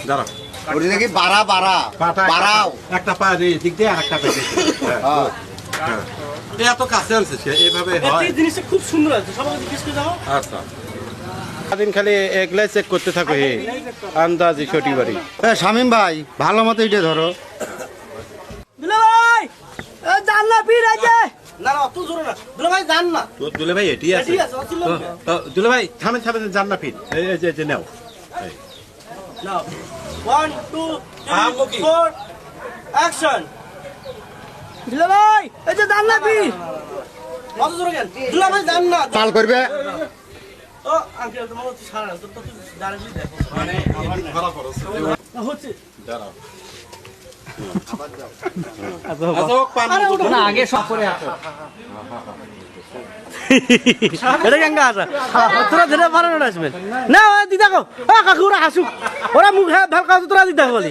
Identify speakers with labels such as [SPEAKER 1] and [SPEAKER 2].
[SPEAKER 1] দাঁড়াও
[SPEAKER 2] ওটা নাকি বাড়া বাড়া বাড়াও
[SPEAKER 1] একটা পা দিক দিয়ে আর একটা পেটে এত কাছে আনছে সে এইভাবে হয়
[SPEAKER 3] জিনিসটা খুব সুন্দর আছে সবাই জিজ্ঞেস করে যাও
[SPEAKER 1] আচ্ছা সারাদিন খালি এগুলাই চেক করতে থাকো হে আন্দাজি সঠিক বাড়ি
[SPEAKER 2] শামিম ভাই ভালো মতো এটা ধরো
[SPEAKER 3] দুলা ভাই জান না পীর আছে না না অত জোরে না দুলা ভাই জান না
[SPEAKER 1] তো দুলে ভাই এটি আছে
[SPEAKER 3] এটি আছে অছিল
[SPEAKER 1] দুলে ভাই থামেন থামেন জান না ফিট এই যে নাও
[SPEAKER 3] নাও 1 2 3 4 অ্যাকশন দুলা ভাই এই যে জান না পীর অত জোরে কেন দুলা ভাই জান না
[SPEAKER 2] তাল করবে
[SPEAKER 3] ও আঙ্কেল তোমার হচ্ছে সারা তো তো দাঁড়িয়ে দেখো
[SPEAKER 1] মানে আমার ধরা পড়ছে
[SPEAKER 3] হচ্ছে
[SPEAKER 1] দাঁড়াও
[SPEAKER 3] না আগে সব করে আসো এটা কেঙ্গা আসা তোরা ধরে পারে না আসবেন না দিদা কো কাকুরা হাসুক ওরা মুখ হ্যাঁ ভালকা তোরা দিদা বলি